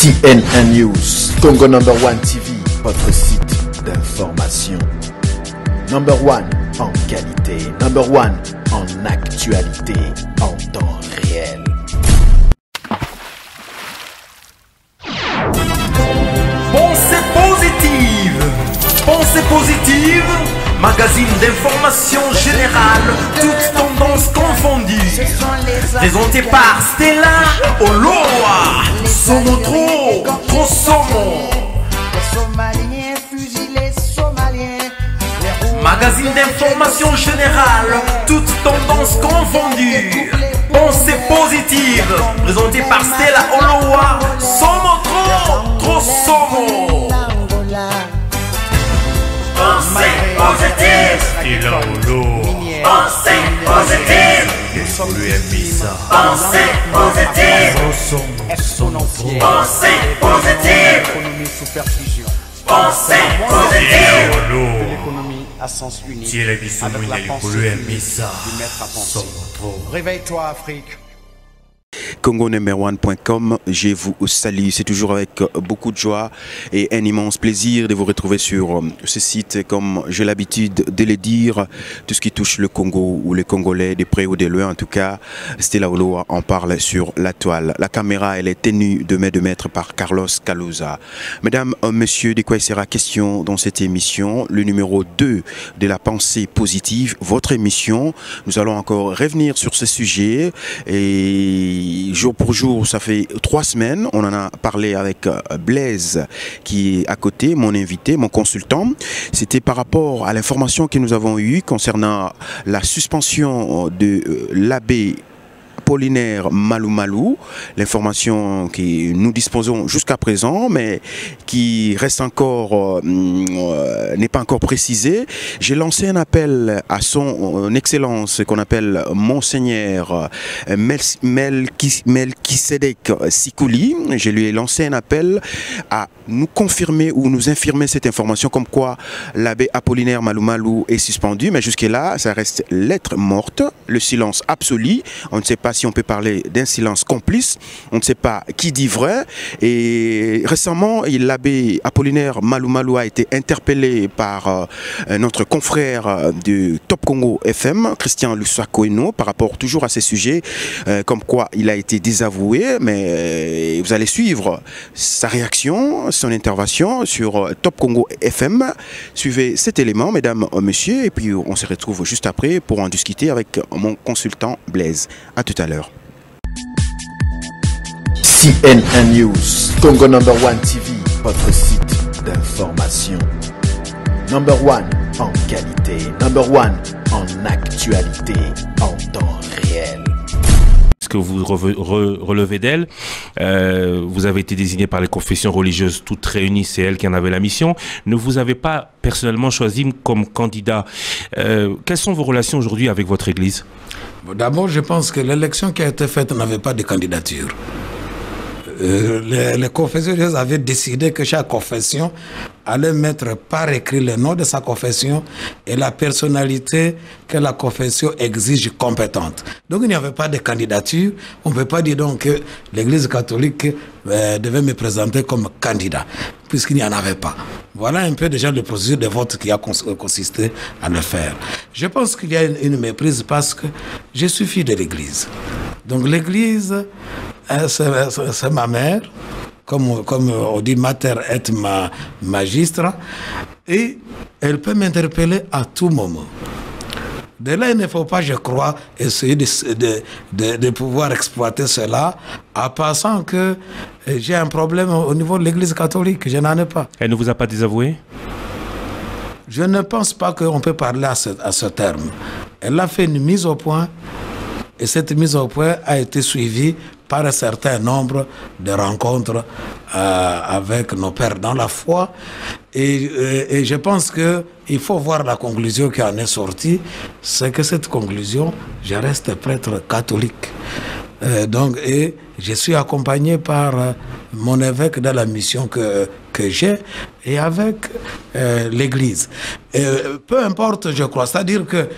CNN News, Congo number one TV, votre site d'information. Number one en qualité, number one en actualité, en temps réel. Pensée positive, pensée positive, magazine d'information générale, toutes tendances confondues. Présenté par Stella Oloa, Somo trop Somo. Magazine d'information générale, toutes tendances confondues. Pensée positive, présenté par Stella Oloa, Somo trop Somo. Pensée positive, Stella Oloa. pensée positive, pensée positive, pensée positive, pensée positive. L'économie à sens unique. Si elle a dit Avec la pensée du maître à penser. Réveille-toi, Afrique. CongoNumber1.com, je vous salue, c'est toujours avec beaucoup de joie et un immense plaisir de vous retrouver sur ce site. Comme j'ai l'habitude de le dire, tout ce qui touche le Congo ou les Congolais, de près ou de loin en tout cas, Stella Oloa en parle sur la toile. La caméra, elle est tenue de main de maître par Carlos Kalouza. Mesdames, messieurs, de quoi il sera question dans cette émission, le numéro 2 de la pensée positive, votre émission. Nous allons encore revenir sur ce sujet et jour pour jour, ça fait 3 semaines, on en a parlé avec Blaise qui est à côté, mon invité, mon consultant. C'était par rapport à l'information que nous avons eue concernant la suspension de l'abbé Apollinaire Malou Malou, l'information que nous disposons jusqu'à présent, mais qui reste encore, n'est pas encore précisée. J'ai lancé un appel à son excellence qu'on appelle Monseigneur Melchisedek Sikouli. Je lui ai lancé un appel à nous confirmer ou nous infirmer cette information comme quoi l'abbé Apollinaire Malou Malou est suspendu, mais jusque-là, ça reste lettre morte, le silence absolu. On ne sait pas si on peut parler d'un silence complice, on ne sait pas qui dit vrai. Et récemment, l'abbé Apollinaire Malou Malou a été interpellé par notre confrère de Top Congo FM, Christian Lussakoeno, par rapport toujours à ces sujets, comme quoi il a été désavoué, mais vous allez suivre sa réaction, son intervention sur Top Congo FM. Suivez cet élément, mesdames, messieurs, et puis on se retrouve juste après pour en discuter avec mon consultant Blaise. À tout à l'heure. CNN News, Congo number one TV, votre site d'information. Number one en qualité, number one en actualité, en temps réel. Ce que vous relevez d'elle, vous avez été désigné par les confessions religieuses toutes réunies, c'est elle qui en avait la mission. Ne vous avez pas personnellement choisi comme candidat. Quelles sont vos relations aujourd'hui avec votre église? D'abord, je pense que l'élection qui a été faite n'avait pas de candidature. Les confessions religieuses avaient décidé que chaque confession allait mettre par écrit le nom de sa confession et la personnalité que la confession exige compétente. Donc il n'y avait pas de candidature. On ne peut pas dire donc que l'Église catholique devait me présenter comme candidat, puisqu'il n'y en avait pas. Voilà un peu déjà le processus de vote qui a consisté à le faire. Je pense qu'il y a une méprise parce que je suis fille de l'Église. Donc l'Église, c'est ma mère, comme on dit mater et magistra, et elle peut m'interpeller à tout moment. De là, il ne faut pas, je crois, essayer de pouvoir exploiter cela en pensant que j'ai un problème au niveau de l'Église catholique. Je n'en ai pas. Elle ne vous a pas désavoué? Je ne pense pas qu'on peut parler à ce terme. Elle a fait une mise au point et cette mise au point a été suivie par un certain nombre de rencontres avec nos pères dans la foi. Et je pense qu'il faut voir la conclusion qui en est sortie. C'est que cette conclusion, je reste prêtre catholique. Et je suis accompagné par mon évêque dans la mission que j'ai et avec l'Église. Peu importe, je crois. C'est-à-dire que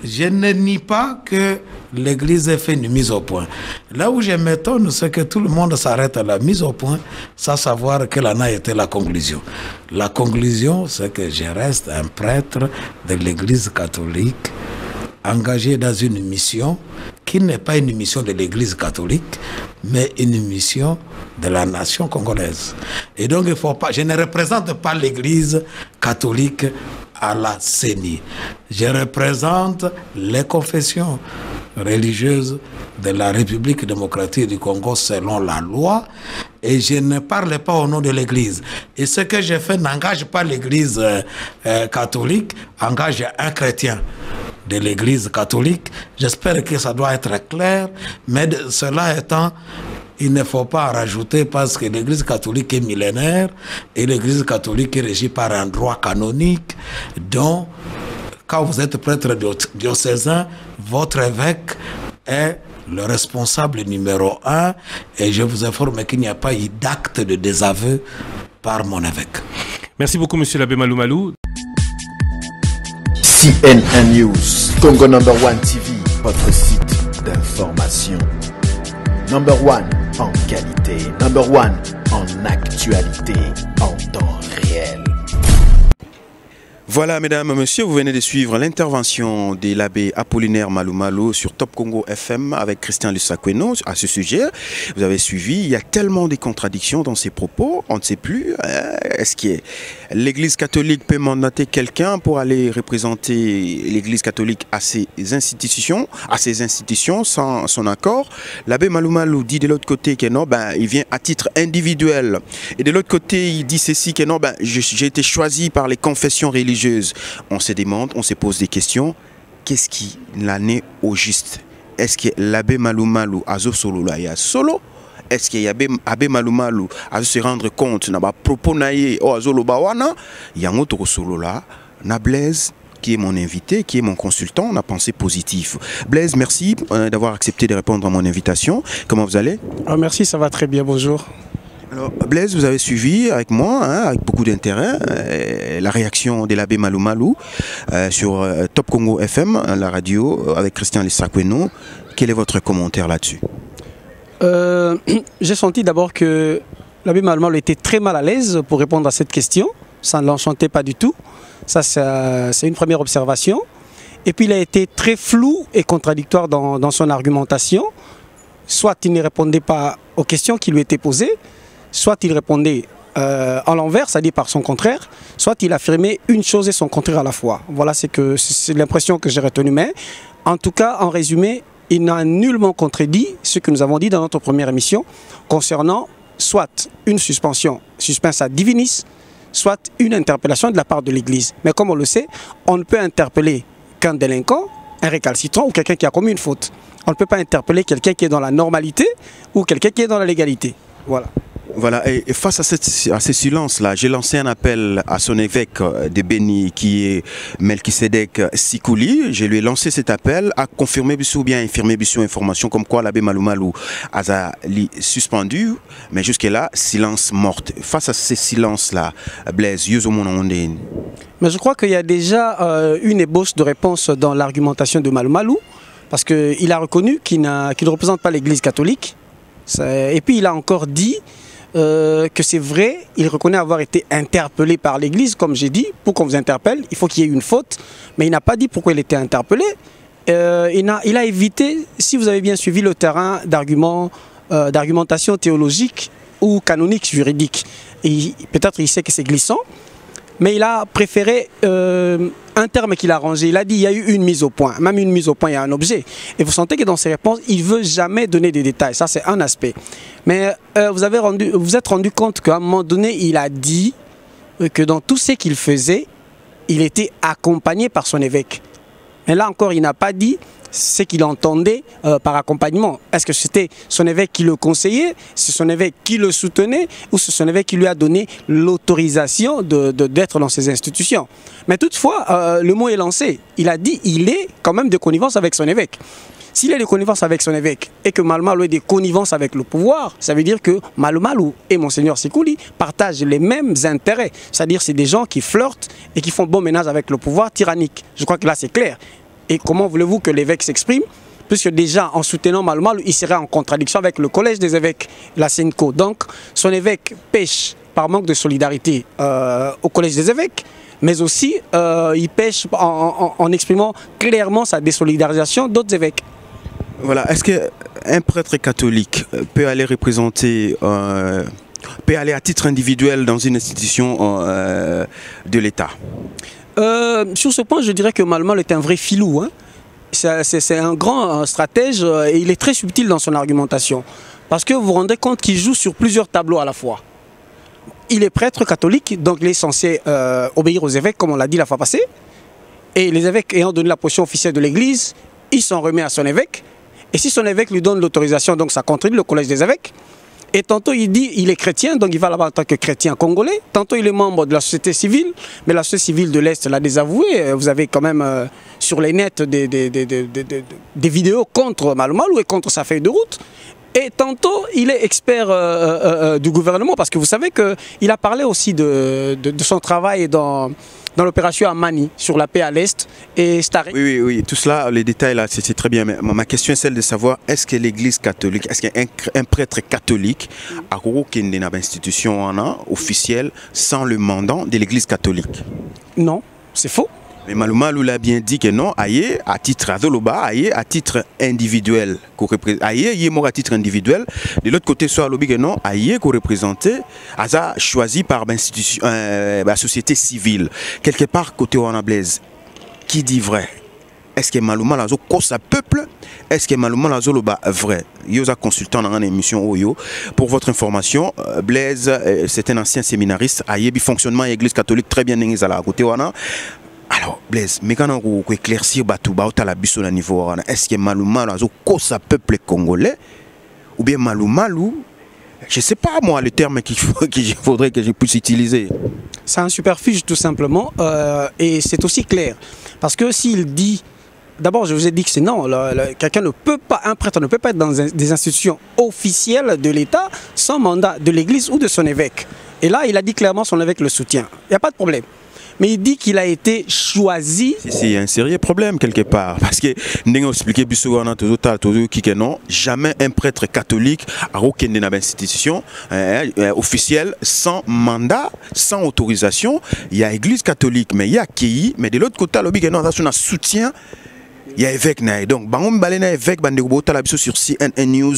je ne nie pas que l'Église ait fait une mise au point. Là où je m'étonne, c'est que tout le monde s'arrête à la mise au point sans savoir quelle en a été la conclusion. La conclusion, c'est que je reste un prêtre de l'Église catholique engagé dans une mission qui n'est pas une mission de l'Église catholique, mais une mission de la nation congolaise. Et donc, il faut pas, je ne représente pas l'Église catholique à la CENI. Je représente les confessions religieuses de la République démocratique du Congo selon la loi, et je ne parle pas au nom de l'Église. Et ce que je fais n'engage pas l'Église catholique, engage un chrétien de l'Église catholique. J'espère que ça doit être clair, mais cela étant, il ne faut pas en rajouter parce que l'Église catholique est millénaire et l'Église catholique est régie par un droit canonique dont, quand vous êtes prêtre diocésain, votre évêque est le responsable numéro 1, et je vous informe qu'il n'y a pas eu d'acte de désaveu par mon évêque. Merci beaucoup, monsieur l'abbé Malou Malou. CNN News, Congo Number One TV, votre site d'information. Number One en qualité, Number One en actualité, en temps réel. Voilà, mesdames, messieurs, vous venez de suivre l'intervention de l'abbé Apollinaire Malou Malou sur Top Congo FM avec Christian Lusakweno à ce sujet. Vous avez suivi, il y a tellement de contradictions dans ses propos, on ne sait plus. Est-ce que l'Église catholique peut mandater quelqu'un pour aller représenter l'Église catholique à ses institutions sans son accord? L'abbé Malou Malou dit de l'autre côté que non, il vient à titre individuel. Et de l'autre côté, il dit ceci, que non, j'ai été choisi par les confessions religieuses. On se demande, on se pose des questions. Qu'est-ce qui l'en est au juste? Est-ce que l'abbé Malou Malou a solo là, il y a solo? Est-ce qu'il y a l'abbé Malou Malou a se rendre compte n'a pas propos naïe ou azolo bawana? Il y a un autre solo là, na Blaise qui est mon invité, qui est mon consultant, on a pensé positif. Blaise, merci d'avoir accepté de répondre à mon invitation. Comment vous allez? Merci, ça va très bien, bonjour. Alors, Blaise, vous avez suivi avec moi, avec beaucoup d'intérêt, la réaction de l'abbé Malou Malou sur Top Congo FM, la radio, avec Christian Lusakweno. Quel est votre commentaire là-dessus? J'ai senti d'abord que l'abbé Malou Malou était très mal à l'aise pour répondre à cette question. Ça ne l'enchantait pas du tout. Ça, c'est une première observation. Et puis, il a été très flou et contradictoire dans son argumentation. Soit il ne répondait pas aux questions qui lui étaient posées, soit il répondait en l'envers, c'est-à-dire par son contraire, soit il affirmait une chose et son contraire à la fois. Voilà, c'est l'impression que j'ai retenue. Mais en tout cas, en résumé, il n'a nullement contredit ce que nous avons dit dans notre première émission concernant soit une suspension, suspense à divinis, soit une interpellation de la part de l'Église. Mais comme on le sait, on ne peut interpeller qu'un délinquant, un récalcitrant ou quelqu'un qui a commis une faute. On ne peut pas interpeller quelqu'un qui est dans la normalité ou quelqu'un qui est dans la légalité. Voilà. Voilà, et face à ce silence-là, j'ai lancé un appel à son évêque de Béni, qui est Melchisedek Sikouli. Je lui ai lancé cet appel à confirmer ou bien infirmer information comme quoi l'abbé Malou Malou a suspendu, mais jusque-là, silence morte. Face à ce silence-là, Blaise, mais je crois qu'il y a déjà une ébauche de réponse dans l'argumentation de Malou Malou, parce qu'il a reconnu qu'il ne représente pas l'Église catholique, et puis il a encore dit que c'est vrai, il reconnaît avoir été interpellé par l'Église, comme j'ai dit, pour qu'on vous interpelle, il faut qu'il y ait une faute, mais il n'a pas dit pourquoi il était interpellé. Il a évité, si vous avez bien suivi le terrain d'argumentation théologique ou canonique juridique, peut-être il sait que c'est glissant, mais il a préféré un terme qu'il a rangé. Il a dit il y a eu une mise au point. Même une mise au point, il y a un objet. Et vous sentez que dans ses réponses, il ne veut jamais donner des détails. Ça, c'est un aspect. Mais vous êtes rendu compte qu'à un moment donné, il a dit que dans tout ce qu'il faisait, il était accompagné par son évêque. Mais là encore, il n'a pas dit ce qu'il entendait par accompagnement. Est-ce que c'était son évêque qui le conseillait, c'est son évêque qui le soutenait, ou c'est son évêque qui lui a donné l'autorisation d'être dans ces institutions? Mais toutefois, le mot est lancé. Il a dit qu'il est quand même de connivence avec son évêque. S'il est de connivence avec son évêque et que Malou Malou est de connivence avec le pouvoir, ça veut dire que Malou Malou et Monseigneur Sikouli partagent les mêmes intérêts. C'est-à-dire que c'est des gens qui flirtent et qui font bon ménage avec le pouvoir tyrannique. Je crois que là c'est clair. Et comment voulez-vous que l'évêque s'exprime puisque déjà en soutenant Malou Malou, il serait en contradiction avec le collège des évêques, la SENCO. Donc son évêque pêche par manque de solidarité au collège des évêques, mais aussi il pêche en exprimant clairement sa désolidarisation d'autres évêques. Voilà, est-ce qu'un prêtre catholique peut aller représenter, peut aller à titre individuel dans une institution de l'État? Sur ce point, je dirais que Malou Malou est un vrai filou. Hein. C'est un grand stratège et il est très subtil dans son argumentation. Parce que vous vous rendez compte qu'il joue sur plusieurs tableaux à la fois. Il est prêtre catholique, donc il est censé obéir aux évêques, comme on l'a dit la fois passée. Et les évêques ayant donné la position officielle de l'Église, il s'en remet à son évêque. Et si son évêque lui donne l'autorisation, donc ça contribue le collège des évêques. Et tantôt il dit il est chrétien, donc il va là-bas en tant que chrétien congolais. Tantôt il est membre de la société civile, mais la société civile de l'Est l'a désavoué. Vous avez quand même sur les nets des vidéos contre Malou Malou et contre sa feuille de route. Et tantôt, il est expert du gouvernement, parce que vous savez qu'il a parlé aussi de son travail dans l'opération à Mani, sur la paix à l'Est et Staré. Oui, tout cela, les détails là, c'est très bien. Mais ma question est celle de savoir, est-ce que l'Église catholique, est-ce qu'un prêtre catholique a une institution officielle sans le mandat de l'Église catholique? Non, c'est faux. Mais Malou Malou l'a bien dit que non, aïe, à titre à titre individuel, aïe, à titre individuel. De l'autre côté, soit lobby que non, aïe, qu'on représentait, asa choisi par l'institution, la société civile. Quelque part, côté Wana Blaise, qui dit vrai? Est-ce que Malou Malou cause sa peuple? Est-ce que Malou Malou loba vrai? Yosa consultant dans une émission Oyo. Pour votre information, Blaise, c'est un ancien séminariste, aïe, fonctionnement de l'Église catholique très bien à côté Wana. Alors, Blaise, mais quand on éclaircir la niveau, est-ce que Malou Malou cause sa peuple congolais? Ou bien Malou Malou, je ne sais pas moi le terme qu'il faudrait que je puisse utiliser. C'est un superfuge tout simplement, et c'est aussi clair. Parce que s'il dit, d'abord je vous ai dit que c'est non, quelqu'un ne peut pas, un prêtre ne peut pas être dans des institutions officielles de l'État sans mandat de l'Église ou de son évêque. Et là, il a dit clairement son évêque le soutient. Il n'y a pas de problème. Mais il dit qu'il a été choisi. Il y a un sérieux problème quelque part. Parce que, nous expliqué jamais un prêtre catholique a aucune institution officielle sans mandat, sans autorisation. Il y a l'église catholique, mais il y a qui, mais de l'autre côté, il y a un soutien. Il y a évêque donc évêque sur CNN News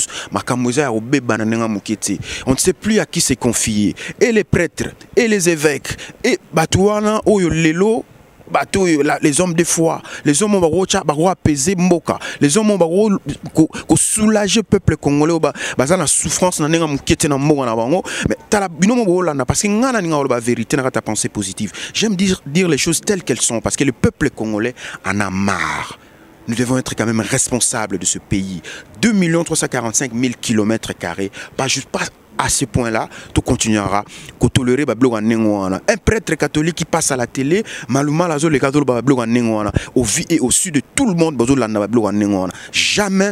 on ne sait plus à qui c'est confié, et les prêtres et les évêques et les hommes de foi, les hommes qui ont apaisé Mboka, les hommes qui ont soulagé le peuple congolais, qui ont la souffrance, mais parce que la vérité, la pensée positive. J'aime dire les choses telles qu'elles sont, parce que le peuple congolais en a marre. Nous devons être quand même responsables de ce pays. 2 345 000 km², pas juste pas à ce point-là, tout continuera. Un prêtre catholique qui passe à la télé, au sud de tout le monde, jamais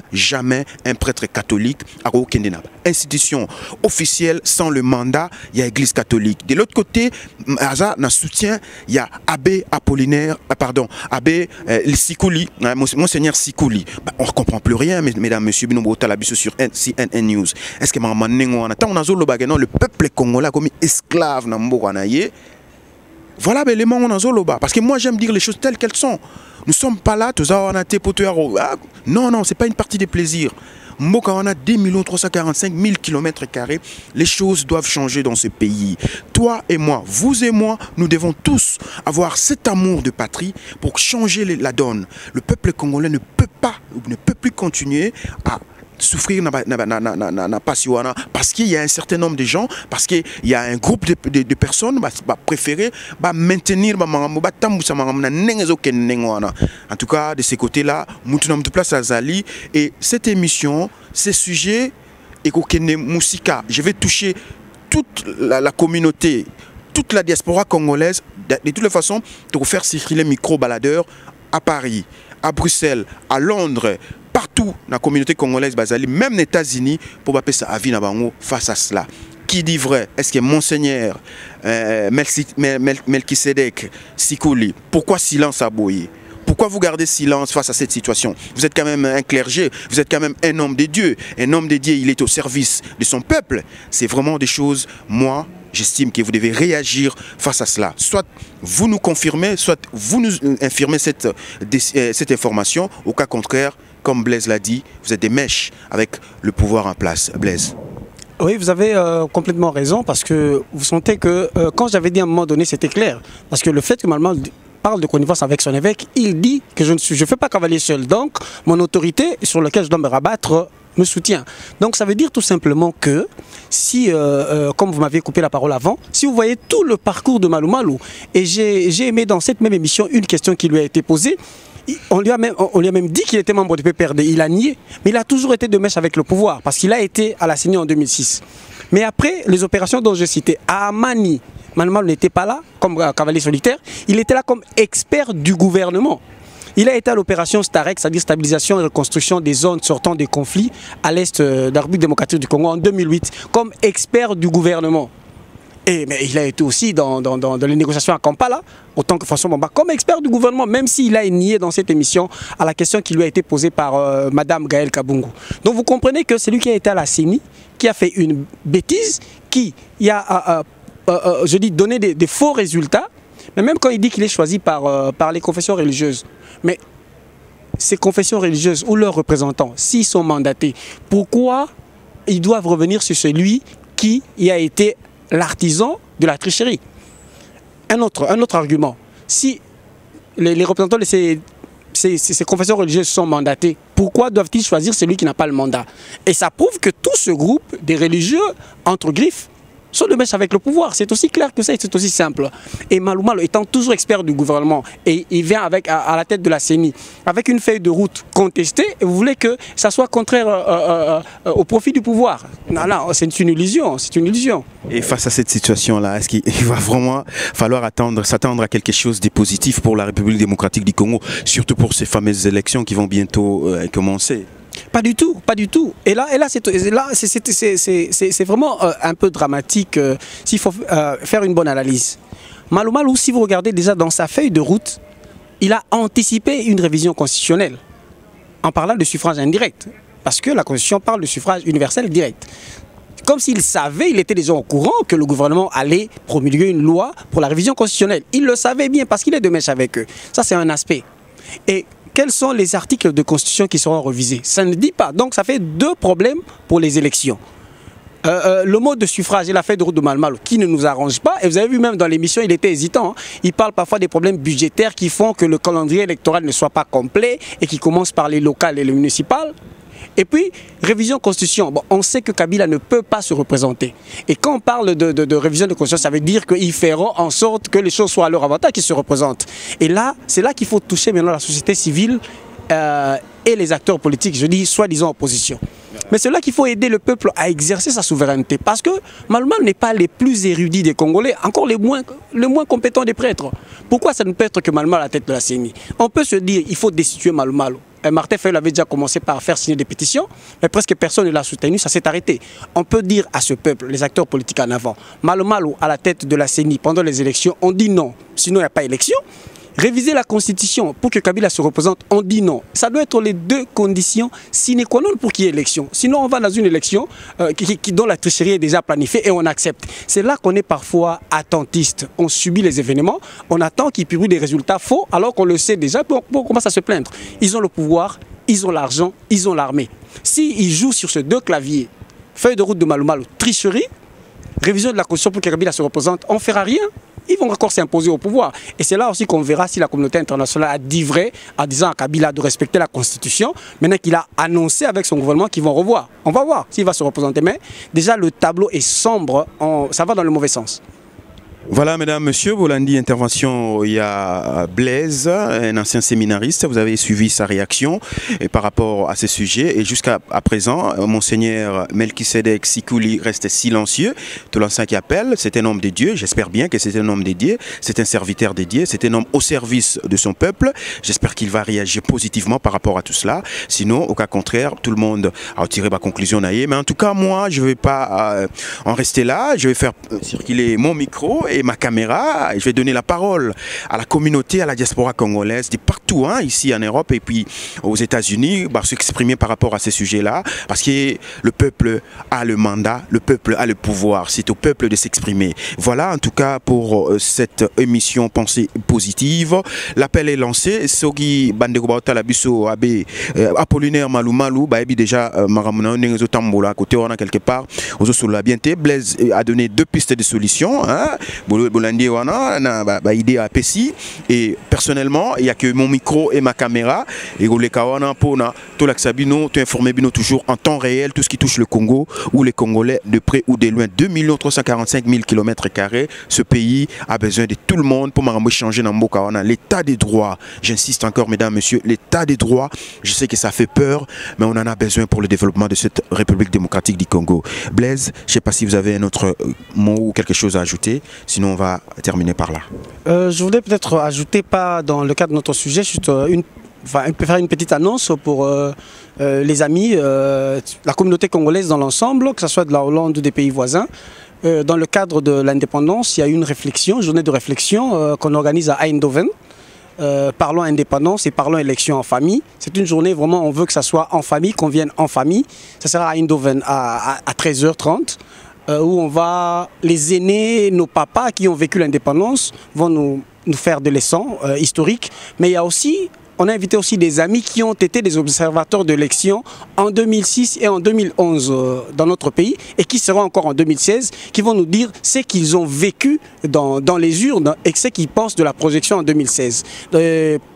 un prêtre catholique a aucune institution officielle sans le mandat. Il y a l'église catholique. De l'autre côté, na soutien, il y a Abbé Apollinaire, Abbé Sikouli, Monseigneur Sikouli. On ne comprend plus rien, mesdames, messieurs, sur CNN News. Est-ce que le peuple congolais comme esclave dans le voilà l'élément on a parce que moi j'aime dire les choses telles qu'elles sont. Nous ne sommes pas là, non, c'est pas une partie de plaisir. Mboka on a 2 345 000 km². Les choses doivent changer dans ce pays. Toi et moi, vous et moi, nous devons tous avoir cet amour de patrie pour changer la donne. Le peuple congolais ne peut plus continuer à souffrir parce qu'il y a un certain nombre de gens, parce qu'il y a un groupe de personnes préférées maintenir en tout cas de ces côtés là et cette émission, ces sujets je vais toucher toute la communauté, toute la diaspora congolaise de toutes les façons, pour faire circuler micro-baladeurs à Paris, à Bruxelles, à Londres, partout dans la communauté congolaise, même aux États-Unis, pour passer sa vie face à cela. Qui dit vrai? Est-ce que Monseigneur Melchisedek Sikouli, pourquoi silence à Boye? Pourquoi vous gardez silence face à cette situation? Vous êtes quand même un clergé, vous êtes quand même un homme de Dieu. Un homme de Dieu, il est au service de son peuple. C'est vraiment des choses, moi, j'estime que vous devez réagir face à cela. Soit vous nous confirmez, soit vous nous infirmez cette information. Au cas contraire, comme Blaise l'a dit, vous êtes des mèches avec le pouvoir en place. Blaise. Oui, vous avez complètement raison, parce que vous sentez que quand j'avais dit à un moment donné, c'était clair. Parce que le fait que Malumalu parle de connivence avec son évêque, il dit que je ne fais pas cavalier seul. Donc, mon autorité sur laquelle je dois me rabattre me soutient. Donc ça veut dire tout simplement que si, comme vous m'aviez coupé la parole avant, si vous voyez tout le parcours de Malumalu, et j'ai aimé dans cette même émission une question qui lui a été posée, on lui a même dit qu'il était membre du PPRD, il a nié, mais il a toujours été de mèche avec le pouvoir, parce qu'il a été à la CENI en 2006. Mais après les opérations dont je citais, à Amani, Malumalu n'était pas là comme cavalier solitaire, il était là comme expert du gouvernement. Il a été à l'opération Starek, c'est-à-dire stabilisation et reconstruction des zones sortant des conflits à l'est de la République démocratique du Congo en 2008, comme expert du gouvernement. Mais il a été aussi dans les négociations à Kampala, autant que François Mbamba, comme expert du gouvernement, même s'il a nié dans cette émission à la question qui lui a été posée par Madame Gaëlle Kabungu. Donc vous comprenez que c'est lui qui a été à la CENI, qui a fait une bêtise, qui a, je dis, donné des faux résultats, mais même quand il dit qu'il est choisi par les confessions religieuses. Mais ces confessions religieuses ou leurs représentants, s'ils sont mandatés, pourquoi ils doivent revenir sur celui qui y a été l'artisan de la tricherie? Un autre argument, si les représentants de ces confessions religieuses sont mandatés, pourquoi doivent-ils choisir celui qui n'a pas le mandat? Et ça prouve que tout ce groupe des religieux, entre griffes, sont de mèche avec le pouvoir. C'est aussi clair que ça et c'est aussi simple. Et Malumalu étant toujours expert du gouvernement, et il vient à la tête de la CENI avec une feuille de route contestée, et vous voulez que ça soit contraire au profit du pouvoir. Non, non, c'est une illusion, c'est une illusion. Et face à cette situation-là, est-ce qu'il va vraiment falloir s'attendre à quelque chose de positif pour la République démocratique du Congo, surtout pour ces fameuses élections qui vont bientôt commencer? Pas du tout, pas du tout. Et là c'est vraiment un peu dramatique s'il faut faire une bonne analyse. Malumalu, si vous regardez déjà dans sa feuille de route, il a anticipé une révision constitutionnelle en parlant de suffrage indirect. Parce que la Constitution parle de suffrage universel direct. Comme s'il savait, il était déjà au courant que le gouvernement allait promulguer une loi pour la révision constitutionnelle. Il le savait bien parce qu'il est de mèche avec eux. Ça, c'est un aspect. Et quels sont les articles de constitution qui seront revisés? Ça ne dit pas. Donc ça fait deux problèmes pour les élections. Le mode de suffrage et la feuille de route de Malumalu qui ne nous arrange pas. Et vous avez vu même dans l'émission, il était hésitant. Hein. Il parle parfois des problèmes budgétaires qui font que le calendrier électoral ne soit pas complet et qui commence par les locales et les municipales. Et puis, révision constitution. Bon, on sait que Kabila ne peut pas se représenter. Et quand on parle de révision de constitution, ça veut dire qu'ils feront en sorte que les choses soient à leur avantage, qu'ils se représentent. Et là, c'est là qu'il faut toucher maintenant la société civile et les acteurs politiques, je dis soi-disant opposition. Mais c'est là qu'il faut aider le peuple à exercer sa souveraineté. Parce que Malumalu n'est pas les plus érudits des Congolais, encore le moins compétents des prêtres. Pourquoi ça ne peut être que Malumalu à la tête de la CENI? On peut se dire qu'il faut destituer Malumalu. Martin Fayulu avait déjà commencé par faire signer des pétitions, mais presque personne ne l'a soutenu, ça s'est arrêté. On peut dire à ce peuple, les acteurs politiques en avant, Malumalu à la tête de la CENI pendant les élections, on dit non, sinon il n'y a pas élection. Réviser la constitution pour que Kabila se représente, on dit non. Ça doit être les deux conditions sine qua non pour qu'il y ait élection. Sinon on va dans une élection dont la tricherie est déjà planifiée et on accepte. C'est là qu'on est parfois attentiste. On subit les événements, on attend qu'ils publient des résultats faux alors qu'on le sait déjà, on commence à se plaindre. Ils ont le pouvoir, ils ont l'argent, ils ont l'armée. S'ils jouent sur ces deux claviers, feuille de route de Malumalu, tricherie, révision de la constitution pour que Kabila se représente, on ne fera rien. Ils vont encore s'imposer au pouvoir. Et c'est là aussi qu'on verra si la communauté internationale a dit vrai en disant à Kabila de respecter la Constitution, maintenant qu'il a annoncé avec son gouvernement qu'ils vont revoir. On va voir s'il va se représenter. Mais déjà, le tableau est sombre, ça va dans le mauvais sens. Voilà, mesdames, messieurs, vous l'avez dit, intervention, il y a Blaise, un ancien séminariste. Vous avez suivi sa réaction par rapport à ce sujet. Et jusqu'à présent, Monseigneur Melchisedek Sikuli reste silencieux. Tout l'ancien qui appelle, c'est un homme de Dieu. J'espère bien que c'est un homme de Dieu. C'est un serviteur de Dieu. C'est un homme au service de son peuple. J'espère qu'il va réagir positivement par rapport à tout cela. Sinon, au cas contraire, tout le monde a tiré ma conclusion. Mais en tout cas, moi, je ne vais pas en rester là. Je vais faire circuler mon micro. et ma caméra. Je vais donner la parole à la communauté, à la diaspora congolaise, de partout, hein, ici en Europe et puis aux États-Unis, pour s'exprimer par rapport à ces sujets-là. Parce que le peuple a le mandat, le peuple a le pouvoir. C'est au peuple de s'exprimer. Voilà en tout cas pour cette émission Pensée positive. L'appel est lancé. Sogi Bandeko Baota Labiso Abe Apollinaire Malou Malou, Baebi déjà Maramuna Nengezo Tambola, côté on a quelque part. Ozo Sola Bienté, Blaise a donné deux pistes de solutions. Bolandi Wana, na idée à Pessi. Et personnellement, il n'y a que mon micro et ma caméra. Et Golekawana Pona, Tolak Sabino, tu informé Bino toujours en temps réel, tout ce qui touche le Congo ou les Congolais de près ou de loin. 2 345 000 km². Ce pays a besoin de tout le monde pour m'arranger changer dans Mbokawana. L'état des droits, j'insiste encore, mesdames, messieurs, l'état des droits, je sais que ça fait peur, mais on en a besoin pour le développement de cette République démocratique du Congo. Blaise, je ne sais pas si vous avez un autre mot ou quelque chose à ajouter, sinon on va terminer par là. Je voudrais peut-être ajouter, pas dans le cadre de notre sujet, juste faire une petite annonce pour les amis, la communauté congolaise dans l'ensemble, que ce soit de la Hollande ou des pays voisins. Dans le cadre de l'indépendance, il y a une réflexion, une journée de réflexion qu'on organise à Eindhoven. Parlons indépendance et parlons élection en famille. C'est une journée vraiment, on veut que ça soit en famille, qu'on vienne en famille. Ça sera à Eindhoven à 13h30. Où on va, les aînés, nos papas qui ont vécu l'indépendance vont nous faire des leçons historiques. Mais il y a aussi, on a invité aussi des amis qui ont été des observateurs d'élections en 2006 et en 2011 dans notre pays et qui seront encore en 2016, qui vont nous dire ce qu'ils ont vécu dans les urnes et ce qu'ils pensent de la projection en 2016.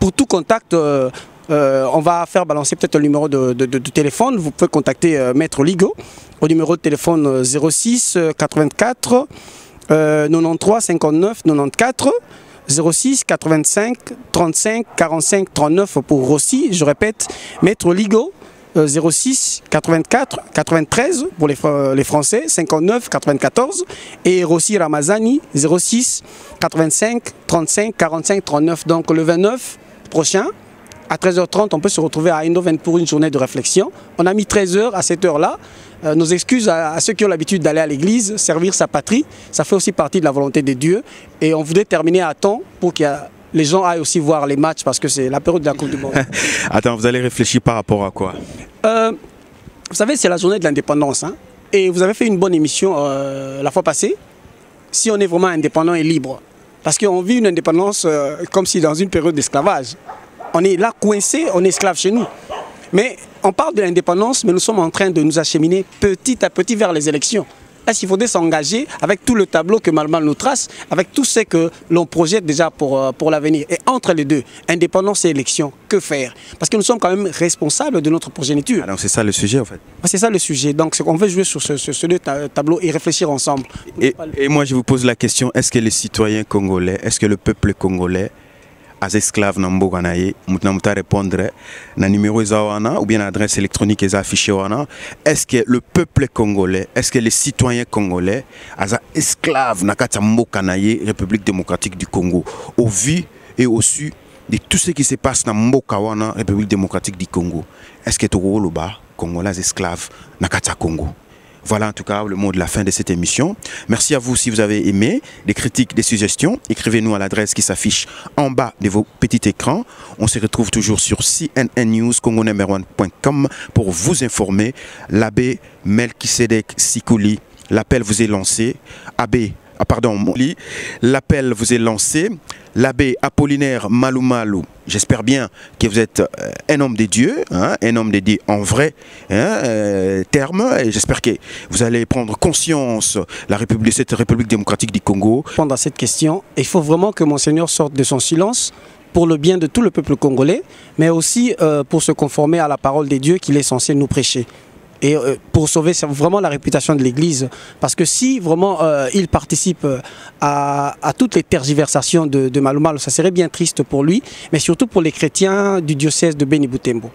Pour tout contact, on va faire balancer peut-être le numéro de téléphone. Vous pouvez contacter Maître Ligo au numéro de téléphone 06 84 93 59 94 06 85 35 45 39 pour Rossi. Je répète, Maître Ligo 06 84 93 pour les Français, 59 94 et Rossi Ramazani 06 85 35 45 39. Donc le 29 prochain à 13h30, on peut se retrouver à Eindhoven pour une journée de réflexion. On a mis 13h à cette heure-là. Nos excuses à ceux qui ont l'habitude d'aller à l'église, servir sa patrie. Ça fait aussi partie de la volonté de Dieu. Et on voudrait terminer à temps pour que les gens aillent aussi voir les matchs parce que c'est la période de la Coupe du Monde. Attends, vous allez réfléchir par rapport à quoi? Vous savez, c'est la journée de l'indépendance. Hein, et vous avez fait une bonne émission la fois passée. Si on est vraiment indépendant et libre. Parce qu'on vit une indépendance comme si dans une période d'esclavage. On est là coincé, on est esclave chez nous. Mais on parle de l'indépendance, mais nous sommes en train de nous acheminer petit à petit vers les élections. Est-ce qu'il faudrait s'engager avec tout le tableau que Malmal nous trace, avec tout ce que l'on projette déjà pour l'avenir? Et entre les deux, indépendance et élection, que faire? Parce que nous sommes quand même responsables de notre progéniture. Alors c'est ça le sujet en fait. C'est ça le sujet. Donc on veut jouer sur ce deux tableaux et réfléchir ensemble. Et moi je vous pose la question, est-ce que les citoyens congolais, est-ce que le peuple congolais as esclaves na mboka na ye muta répondre na numéro ou bien adresse électronique affichée est-ce que le peuple congolais, est-ce que les citoyens congolais as esclaves na kata mboka na ye République démocratique du Congo au vu et au su de tout ce qui se passe na mboka wana République démocratique du Congo, est-ce que to loba congolais esclaves na kata Congo? Voilà en tout cas le mot de la fin de cette émission. Merci à vous si vous avez aimé, des critiques, des suggestions. Écrivez-nous à l'adresse qui s'affiche en bas de vos petits écrans. On se retrouve toujours sur CNN News, congo1.com pour vous informer. L'abbé Melchisedek Sikuli, l'appel vous est lancé. L'appel vous est lancé. L'abbé Apollinaire Malou Malou, j'espère bien que vous êtes un homme de Dieu, hein, un homme de Dieu en vrai terme, et j'espère que vous allez prendre conscience de cette République démocratique du Congo. Répondre à cette question, il faut vraiment que Monseigneur sorte de son silence pour le bien de tout le peuple congolais, mais aussi pour se conformer à la parole de Dieu qu'il est censé nous prêcher. Et pour sauver vraiment la réputation de l'Église. Parce que si vraiment il participe à toutes les tergiversations de Malou Malou, ça serait bien triste pour lui, mais surtout pour les chrétiens du diocèse de Beni Butembo.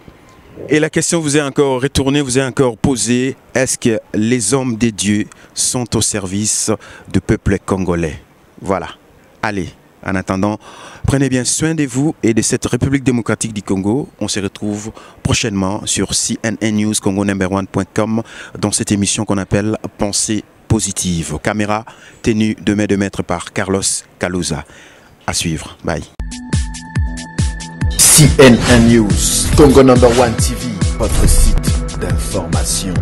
Et la question vous est encore retournée, vous est encore posée, est-ce que les hommes de Dieu sont au service du peuple congolais? Voilà, allez. En attendant, prenez bien soin de vous et de cette République démocratique du Congo. On se retrouve prochainement sur CNN News, congo1.com dans cette émission qu'on appelle Pensée positive. Caméra tenue de main de maître par Carlos Calusa. À suivre. Bye. CNN News, Congo number 1 TV, votre site d'information.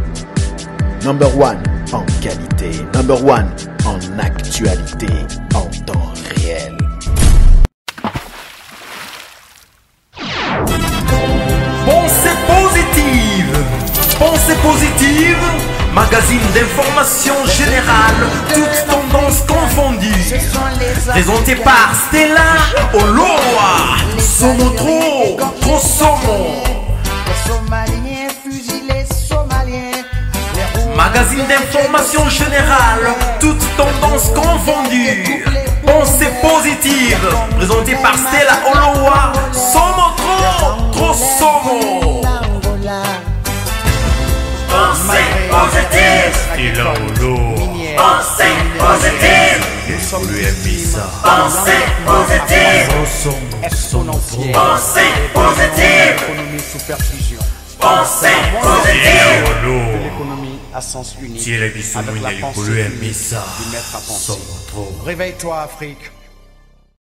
Number 1 en qualité, number 1 en actualité, en temps réel. Pensée positive. Pensée positive. Magazine d'information générale, toutes tendances confondues. Présenté par Stella Oloa. Somo trop somo. Magazine d'information générale, toutes tendances confondues. Pensée positive. Présenté par Stella Oloa. Somo trop somo. Pensée positive. Stella Oloa. Pensée positive. Pensée positive. Pensée positive. Pensée positive. L'économie à sens unique. Avec la pensée unique du maître à penser. Réveille-toi, Afrique.